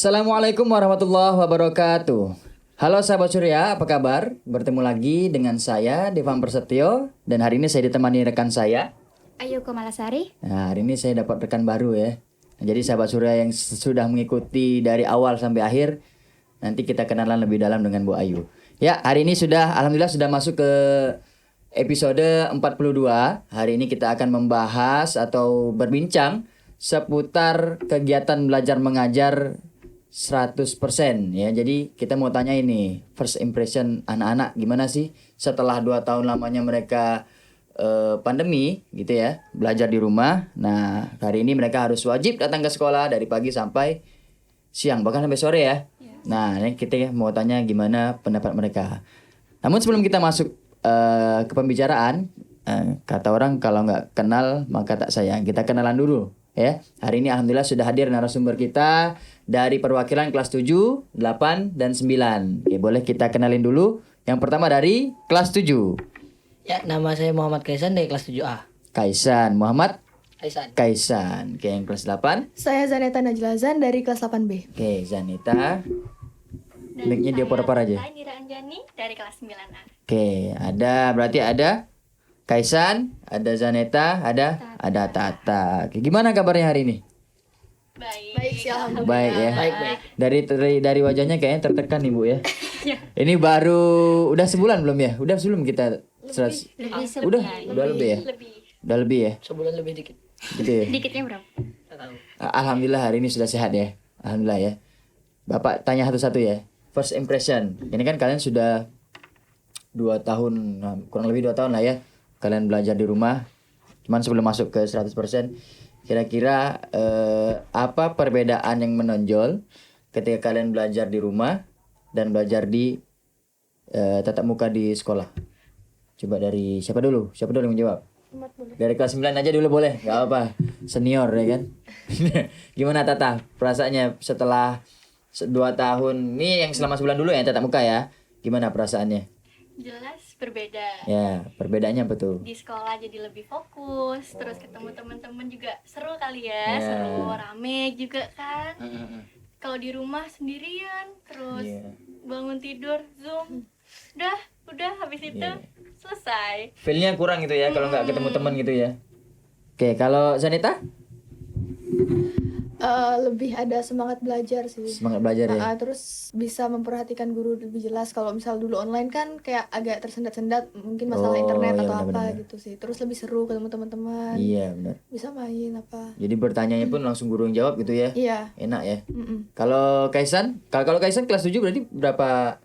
Assalamualaikum warahmatullahi wabarakatuh. Halo sahabat Surya, apa kabar? Bertemu lagi dengan saya Devan Prasetyo dan hari ini saya ditemani rekan saya Ayu Komalasari. Nah, hari ini saya dapat rekan baru ya. Jadi sahabat Surya yang sudah mengikuti dari awal sampai akhir, nanti kita kenalan lebih dalam dengan Bu Ayu. Ya, hari ini alhamdulillah sudah masuk ke episode 42. Hari ini kita akan membahas atau berbincang seputar kegiatan belajar mengajar 100% ya. Jadi kita mau tanya ini, first impression anak-anak gimana sih setelah 2 tahun lamanya mereka pandemi gitu ya, belajar di rumah. Nah, hari ini mereka harus wajib datang ke sekolah dari pagi sampai siang, bahkan sampai sore ya. Nah, ini kita mau tanya gimana pendapat mereka. Namun sebelum kita masuk ke pembicaraan, kata orang kalau nggak kenal maka tak sayang. Kita kenalan dulu ya. Hari ini alhamdulillah sudah hadir narasumber kita dari perwakilan kelas 7, 8, dan 9. Oke, boleh kita kenalin dulu. Yang pertama dari kelas 7. Ya, nama saya Muhammad Kaisan dari kelas 7A. Kaisan, Muhammad Kaisan. Kaisan. Oke, yang kelas 8. Saya Zaneta Najlazan dari kelas 8B. Oke, Zanita. Dan Mic-nya dia pura-pura aja. Saya Nira Anjani dari kelas 9A. Oke, berarti ada Kaisan, ada Zaneta, ada Tata. Oke, gimana kabarnya hari ini? Baik sih, alhamdulillah. Baik ya. Baik. Dari wajahnya kayaknya tertekan nih Bu ya. Ini baru udah sebulan belum ya? Udah sebelum kita Lebih udah lebih ya? Udah lebih ya? Sebulan lebih dikit. Gitu ya. Dikitnya berapa? Nggak tahu. Alhamdulillah hari ini sudah sehat ya. Alhamdulillah ya. Bapak tanya satu-satu ya. First impression. Ini kan kalian sudah 2 tahun, kurang lebih 2 tahun lah ya. Kalian belajar di rumah. Cuman sebelum masuk ke 100%, kira-kira apa perbedaan yang menonjol ketika kalian belajar di rumah dan belajar di tatap muka di sekolah? Coba dari siapa dulu? Siapa dulu yang menjawab? Dari kelas 9 aja dulu boleh, nggak apa, senior ya kan. Gimana Tata perasaannya setelah 2 tahun ini, yang selama sebulan dulu ya tatap muka ya, gimana perasaannya? Jelas berbeda. Ya, perbedaannya apa tuh? Di sekolah jadi lebih fokus, terus ketemu teman-teman juga seru kali Ya. ya, seru, rame juga kan. Kalau di rumah sendirian, terus Iya. bangun tidur, Zoom. Udah habis itu Iya. selesai. Feel-nya kurang gitu ya kalau nggak ketemu teman gitu ya. Oke, kalau Zanita? Lebih ada semangat belajar sih. Semangat belajar ya. Terus bisa memperhatikan guru lebih jelas. Kalau misal dulu online kan kayak agak tersendat-sendat, mungkin masalah Oh, internet iya, atau benar-benar. apa gitu sih. Terus lebih seru ketemu teman-teman. Iya, benar. Bisa main apa. Jadi bertanyanya pun langsung guru yang jawab gitu ya. Iya. Enak ya. Mm-mm. Kalau Kaisan? Kalau Kaisan kelas 7 berarti berapa?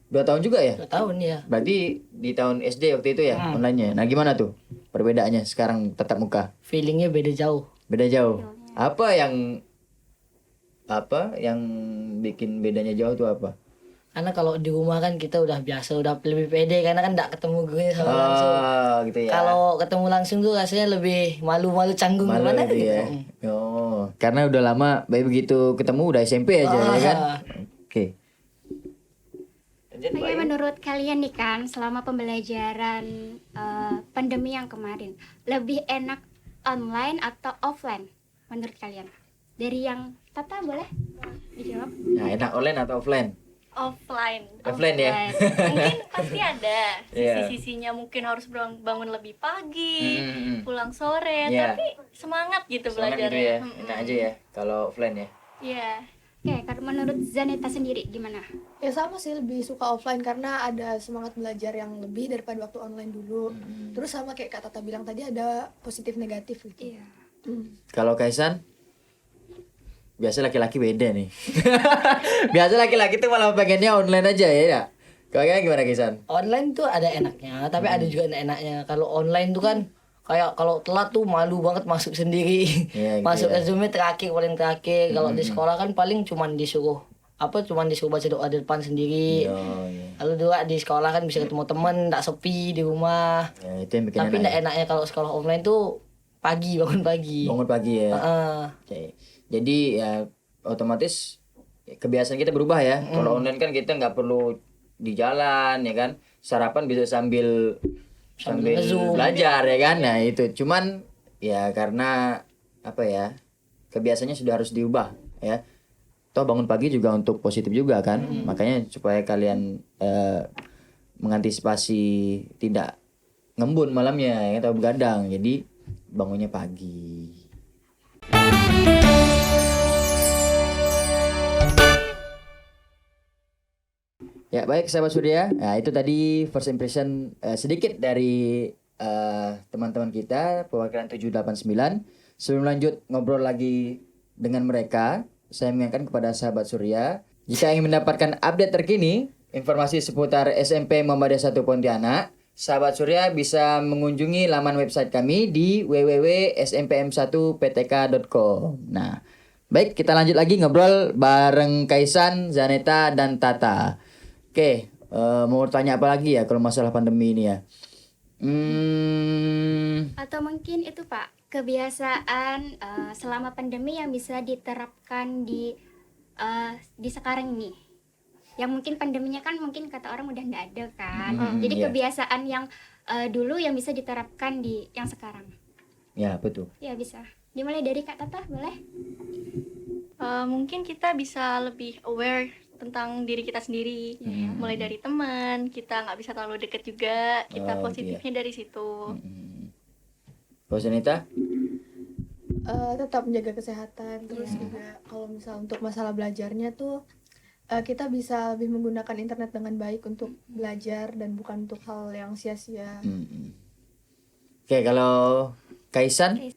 2 tahun juga ya? 2 tahun ya. Berarti di tahun SD waktu itu ya online-nya. Nah, gimana tuh perbedaannya sekarang tatap muka? Feelingnya beda jauh. Beda jauh. Apa yang bikin bedanya jauh tuh apa? Karena kalau di rumah kan kita udah biasa, udah lebih pede karena kan nggak ketemu gurunya sama langsung. Gitu ya. Kalau ketemu langsung tuh rasanya lebih malu-malu canggung Malu gimana gitu gitu. ya. Oh, karena udah lama, baik begitu ketemu udah SMP aja ya kan. Oke. Oke, menurut kalian nih kan, selama pembelajaran pandemi yang kemarin, lebih enak online atau offline menurut kalian? Dari yang Tata boleh dijawab? Nah, enak online atau offline? Offline ya? Mungkin pasti ada Iya. sisi-sisinya, mungkin harus bangun lebih pagi, Hmm. pulang sore, Iya. tapi semangat gitu Semangat gitu belajarnya. ya. Enak aja ya kalau offline ya. Iya. Oke, kalau menurut Zaneta sendiri gimana? Ya sama sih, lebih suka offline karena ada semangat belajar yang lebih daripada waktu online dulu. Terus sama kayak Kak Tata bilang tadi, ada positif negatif gitu. Iya. Kalau Kaisan? Biasa laki-laki beda nih. Biasa laki-laki tuh malah pengennya online aja ya. Ya? Kalau kalian gimana Kaisan? Online tuh ada enaknya, tapi ada juga enaknya. Kalau online tuh kan kayak kalau telat tuh malu banget masuk sendiri. Iya, gitu Masuk ya. Zoom-nya terakhir, paling terakhir. Kalau di sekolah kan paling cuman disuruh baca doa di depan sendiri. Oh, iya. Lalu juga di sekolah kan bisa ketemu temen, nggak sepi di rumah. Ya, itu yang bikin Tapi enak. nggak enaknya kalau sekolah online tuh bangun pagi. Bangun pagi ya. Heeh. Oke. Jadi ya otomatis kebiasaan kita berubah ya. Kalau online kan kita nggak perlu di jalan ya kan. Sarapan bisa sambil nge-zoom. belajar ya kan. Nah, itu cuman ya karena apa ya? Kebiasaannya sudah harus diubah ya. toh bangun pagi juga untuk positif juga kan. Makanya supaya kalian mengantisipasi tidak ngembun malamnya ya, atau begadang. Jadi bangunnya pagi. Ya baik sahabat Surya, nah itu tadi first impression sedikit dari teman-teman kita perwakilan 789. Sebelum lanjut ngobrol lagi dengan mereka, saya mengingatkan kepada sahabat Surya, jika ingin mendapatkan update terkini informasi seputar SMP Muhammadiyah 1 Pontianak, sahabat Surya bisa mengunjungi laman website kami di www.smpm1ptk.com. Nah, baik kita lanjut lagi ngobrol bareng Kaisan, Zaneta, dan Tata. Oke, mau tanya apa lagi ya kalau masalah pandemi ini ya? Atau mungkin itu Pak, kebiasaan selama pandemi yang bisa diterapkan di sekarang ini. Yang mungkin pandeminya kan mungkin kata orang udah nggak ada kan. Jadi iya. kebiasaan yang dulu yang bisa diterapkan di yang sekarang. Ya betul. Ya bisa. Dimulai dari Kak Tata, boleh? Mungkin kita bisa lebih aware tentang diri kita sendiri, mulai dari teman, kita nggak bisa terlalu deket juga, kita Oh, positifnya dari situ. Kalau Zaneta? Tetap menjaga kesehatan, terus juga kalau misal untuk masalah belajarnya tuh kita bisa lebih menggunakan internet dengan baik untuk belajar dan bukan untuk hal yang sia-sia. Oke, kalau Kaisan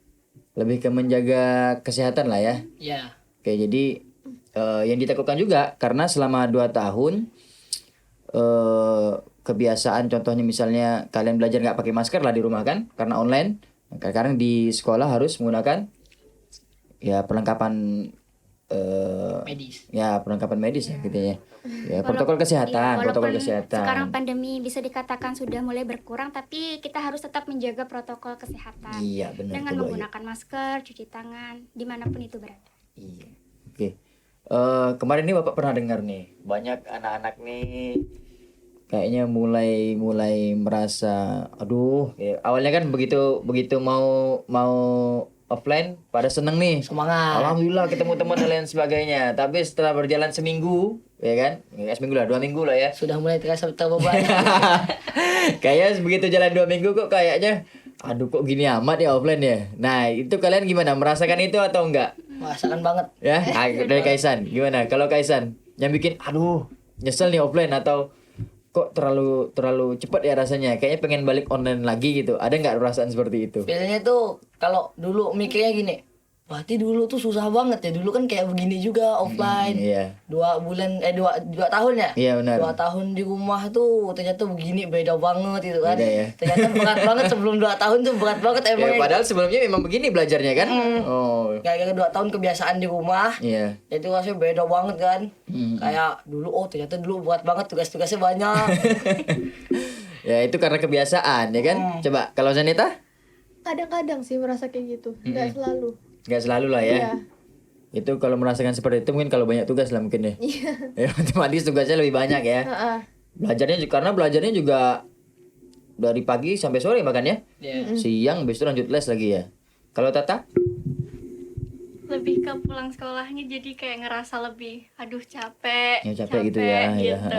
lebih ke menjaga kesehatan lah ya. Ya. Oke, jadi yang ditakutkan juga karena selama 2 tahun kebiasaan contohnya misalnya kalian belajar nggak pakai masker lah di rumah kan karena online. Sekarang di sekolah harus menggunakan ya perlengkapan Medis. ya perlengkapan medis ya gitu ya. Ya protokol kesehatan, Iya, protokol walaupun kesehatan. sekarang pandemi bisa dikatakan sudah mulai berkurang, tapi kita harus tetap menjaga protokol kesehatan. Iya, benar Dengan tuh, Mbak Ayu. menggunakan masker, cuci tangan, dimanapun itu berada. Iya. Oke. Kemarin nih Bapak pernah dengar nih, banyak anak-anak nih kayaknya mulai merasa aduh, ya, awalnya kan begitu mau offline pada seneng nih. Semangat. Alhamdulillah ketemu teman dan lain sebagainya. Tapi setelah berjalan seminggu, ya kan? Nggak seminggu lah, 2 minggu lah ya. Sudah mulai terasa terbeban. Kayaknya begitu jalan 2 minggu kok kayaknya aduh kok gini amat ya offline ya. Nah, itu kalian gimana? Merasakan itu atau enggak? Merasakan banget. Ya, dari Kaisan. Gimana? Kalau Kaisan yang bikin aduh, nyesel nih offline atau kok terlalu cepat ya rasanya. Kayaknya pengen balik online lagi gitu. Ada nggak perasaan seperti itu? Feelnya tuh kalau dulu mikirnya gini, berarti dulu tuh susah banget ya. Dulu kan kayak begini juga offline. Iya. 2 tahun ya? Iya, benar. 2 tahun di rumah tuh ternyata begini beda banget itu kan. Beda ya. Ternyata berat banget sebelum 2 tahun tuh berat banget Ya, emang. padahal sebelumnya memang begini belajarnya kan? Oh. Kayak 2 tahun kebiasaan di rumah. Iya. Itu rasanya beda banget kan. Kayak dulu ternyata dulu berat banget tugas-tugasnya banyak. Ya, itu karena kebiasaan ya kan? Coba kalau Zanita? Kadang-kadang sih merasa kayak gitu, nggak selalu. Nggak selalu lah ya. Iya. Itu kalau merasakan seperti itu mungkin kalau banyak tugas lah mungkin ya. Ya otomatis tugasnya lebih banyak ya. Heeh. Karena belajarnya juga dari pagi sampai sore bahkan ya. Iya. Siang habis itu lanjut les lagi ya. Kalau Tata? Lebih ke pulang sekolahnya jadi kayak ngerasa lebih, aduh capek, Ya, capek gitu ya, ya. gitu.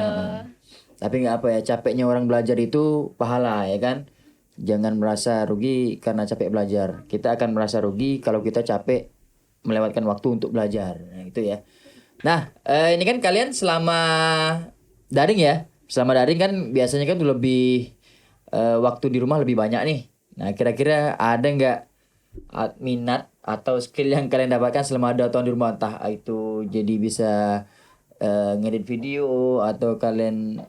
Tapi nggak apa ya, capeknya orang belajar itu pahala ya kan. Jangan merasa rugi karena capek belajar. Kita akan merasa rugi kalau kita capek melewatkan waktu untuk belajar. Nah, itu ya. Nah, ini kan kalian selama daring ya. Selama daring kan biasanya kan lebih waktu di rumah lebih banyak nih. Nah, kira-kira ada nggak minat atau skill yang kalian dapatkan selama 2 tahun di rumah? Entah itu jadi bisa ngedit video atau kalian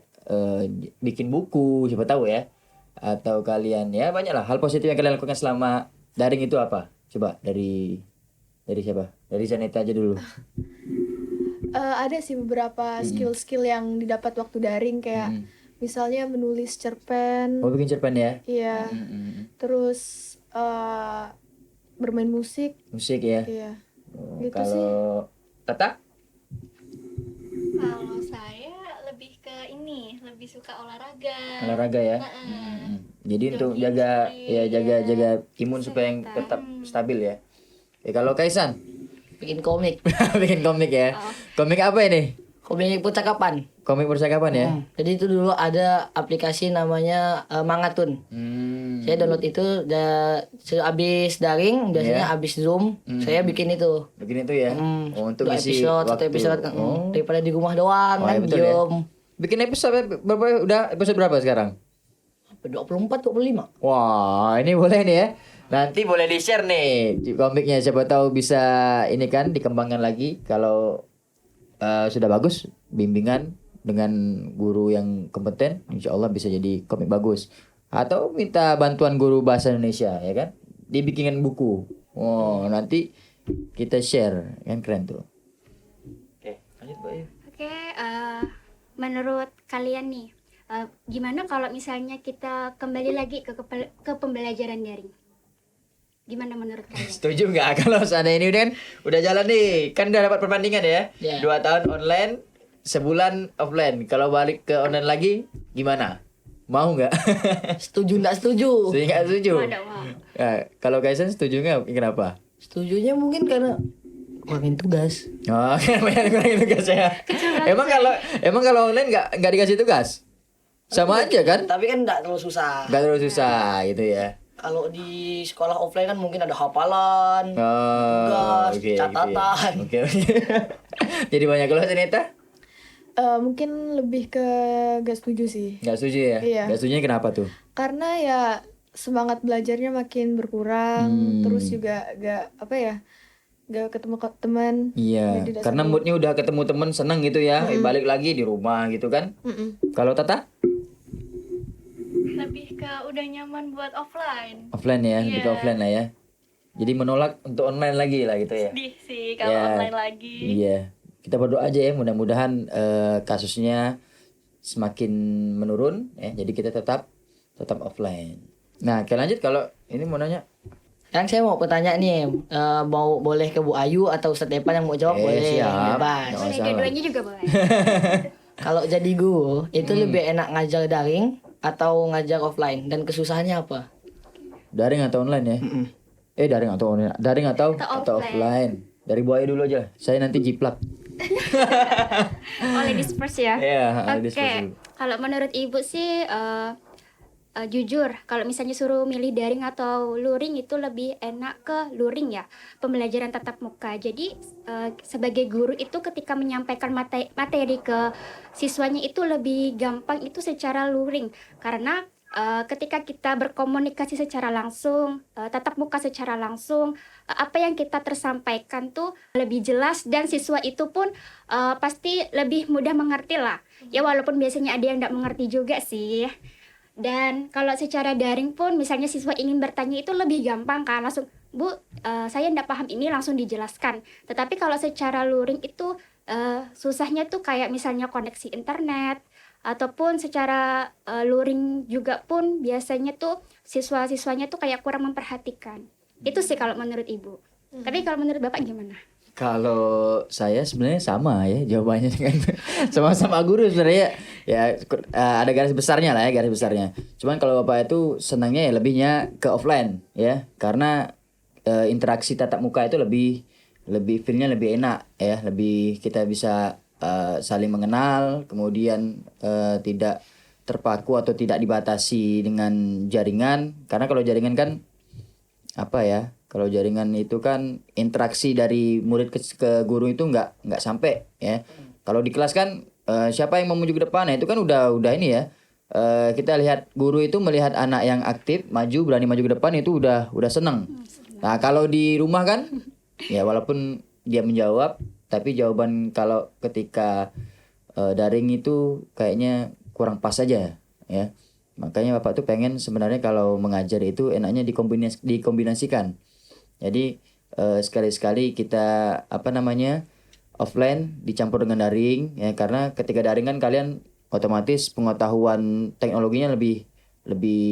bikin buku, siapa tahu ya. Atau kalian ya banyak lah hal positif yang kalian lakukan selama daring itu apa? Coba dari siapa? Dari Zaneta aja dulu. Ada sih beberapa skill-skill yang didapat waktu daring kayak misalnya menulis cerpen, Mau bikin cerpen ya? iya, terus bermain musik, Musik ya. iya. Oh, Gitu kalau Tata? Kalau saya lebih ke ini, lebih suka olahraga. Olahraga ya. Jadi untuk jaga imun supaya yang tetap stabil ya. Kalau Kaisan bikin komik. Bikin komik ya. Komik apa ini? Komik percakapan. Komik percakapan ya. Jadi itu dulu ada aplikasi namanya Mangatun. Saya download itu habis daring, biasanya habis Zoom, saya bikin itu. Bikin itu ya. Oh, untuk Dua isi episode, satu waktu. episode Oh. daripada di rumah doang Oh, kan ya betul ya. diem. Bikin episode berapa? Udah episode berapa sekarang? 24, 25. Wah, ini boleh nih ya. Nanti boleh di-share nih komiknya. Siapa tahu bisa ini kan dikembangkan lagi. Kalau sudah bagus, bimbingan dengan guru yang kompeten, insya Allah bisa jadi komik bagus. Atau minta bantuan guru bahasa Indonesia, ya kan? Dibikinkan buku. Oh, nanti kita share, kan keren tuh. Oke, lanjut Mbak Ayu. Oke, menurut kalian nih, gimana kalau misalnya kita kembali lagi ke pembelajaran daring? Gimana menurut kalian? Setuju nggak kalau seandainya ini udah jalan nih, kan udah dapat perbandingan ya? Iya. 2 tahun online, sebulan offline. Kalau balik ke online lagi, gimana? Mau nggak? Setuju nggak setuju? Setuju nggak setuju? Waduh, wow. Ya, kalau Kaisen setuju nggak? Kenapa? Setujunya mungkin karena kurangin tugas. Oh, karena kurangin tugas ya. Emang kalau online nggak dikasih tugas? Sama aja kan? Tapi kan nggak terlalu susah. Nggak terlalu susah gitu ya. Kalau di sekolah offline kan mungkin ada hafalan, Oh, tugas, oke, catatan. Oke. Jadi banyak kalau ternyata Mungkin lebih ke gak setuju sih. nggak setuju ya? Iya. Nggak setujunya kenapa tuh? Karena ya semangat belajarnya makin berkurang, terus juga gak ketemu teman. Iya, Jadi karena dasarnya- moodnya udah ketemu temen seneng gitu ya, balik lagi di rumah gitu kan. Kalau Tata? Lebih ke udah nyaman buat offline. Offline ya, lebih ke Iya. offline lah ya. Jadi menolak untuk online lagi lah gitu ya. Sedih sih kalau Ya, online lagi. Iya, kita berdoa aja ya, mudah-mudahan kasusnya semakin menurun ya. Jadi kita tetap offline. Nah, oke lanjut kalau ini mau nanya. Yang saya mau bertanya nih, mau boleh ke Bu Ayu atau Ustadz Epan yang mau jawab boleh, siap. bebas. Nggak Boleh masalah. dua-duanya juga boleh. Kalau jadi guru itu lebih enak ngajar daring atau ngajar offline dan kesusahannya apa? Daring atau online ya? Daring atau online? Daring atau Atau offline? Dari Bu Ayu dulu aja. Saya nanti jiplak. Oleh disperse ya. Iya, Oke, disperse dulu. kalau menurut ibu sih jujur, kalau misalnya suruh milih daring atau luring itu lebih enak ke luring ya, pembelajaran tatap muka. Jadi sebagai guru itu ketika menyampaikan materi ke siswanya itu lebih gampang itu secara luring, karena ketika kita berkomunikasi secara langsung, tatap muka secara langsung, apa yang kita tersampaikan tuh lebih jelas dan siswa itu pun pasti lebih mudah mengerti lah. Ya walaupun biasanya ada yang tidak mengerti juga sih. Dan kalau secara daring pun misalnya siswa ingin bertanya itu lebih gampang kan, langsung Bu, saya tidak paham ini langsung dijelaskan. Tetapi kalau secara luring itu susahnya tuh kayak misalnya koneksi internet, ataupun secara luring juga pun biasanya tuh siswa-siswanya tuh kayak kurang memperhatikan. Itu sih kalau menurut Ibu. Tapi kalau menurut Bapak gimana? Kalau saya sebenarnya sama ya jawabannya dengan sama-sama guru sebenarnya ya ada garis besarnya lah ya, garis besarnya. Cuman kalau Bapak itu senangnya ya lebihnya ke offline ya, karena interaksi tatap muka itu lebih feel-nya lebih enak ya, lebih kita bisa saling mengenal, kemudian tidak terpaku atau tidak dibatasi dengan jaringan. Karena kalau jaringan kan apa ya, kalau jaringan itu kan interaksi dari murid ke guru itu nggak sampai ya. Kalau di kelas kan siapa yang mau maju ke depan, nah itu kan udah ini ya. Kita lihat guru itu melihat anak yang aktif maju, berani maju ke depan, itu udah seneng. Nah kalau di rumah kan ya walaupun dia menjawab, tapi jawaban kalau ketika daring itu kayaknya kurang pas aja ya. Makanya Bapak tuh pengen sebenarnya kalau mengajar itu enaknya dikombinasikan. Jadi sekali-sekali kita offline dicampur dengan daring ya, karena ketika daring kan kalian otomatis pengetahuan teknologinya lebih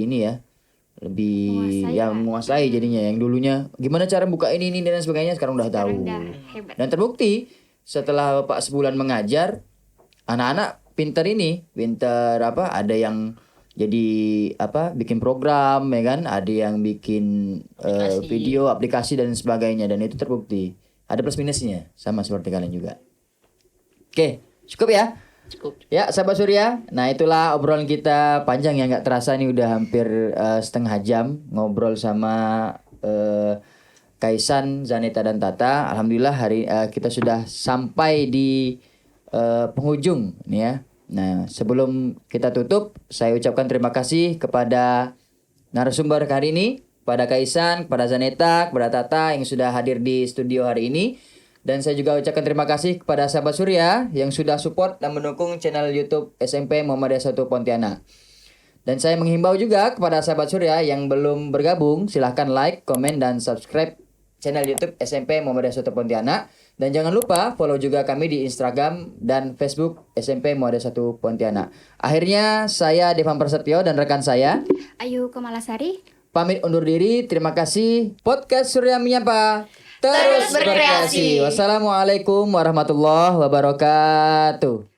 ini ya, lebih menguasai jadinya. Yang dulunya gimana cara buka ini dan sebagainya sekarang udah tahu. Udah hebat. Dan terbukti setelah Bapak sebulan mengajar, anak-anak pinter ada yang jadi bikin program ya kan, ada yang bikin video, aplikasi dan sebagainya, dan itu terbukti. ada plus minusnya sama seperti kalian juga. Oke, cukup ya. Cukup. Ya, sahabat Surya. Nah, itulah obrolan kita panjang ya, nggak terasa nih udah hampir setengah jam ngobrol sama Kaisan, Zaneta dan Tata. Alhamdulillah hari kita sudah sampai di penghujung nih ya. Nah, sebelum kita tutup, saya ucapkan terima kasih kepada narasumber hari ini, kepada Kaisan, kepada Zaneta, kepada Tata yang sudah hadir di studio hari ini. Dan saya juga ucapkan terima kasih kepada sahabat Surya yang sudah support dan mendukung channel YouTube SMP Muhammadiyah 1 Pontianak. Dan saya menghimbau juga kepada sahabat Surya yang belum bergabung, silahkan like, komen, dan subscribe channel YouTube SMP Muhammadiyah 1 Pontianak. Dan jangan lupa follow juga kami di Instagram dan Facebook SMP Muhammadiyah 1 Pontianak. Akhirnya saya Devan Prasetyo dan rekan saya Ayu Kemalasari. pamit undur diri. Terima kasih. Podcast Surya Menyapa terus berkreasi. Wassalamualaikum warahmatullahi wabarakatuh.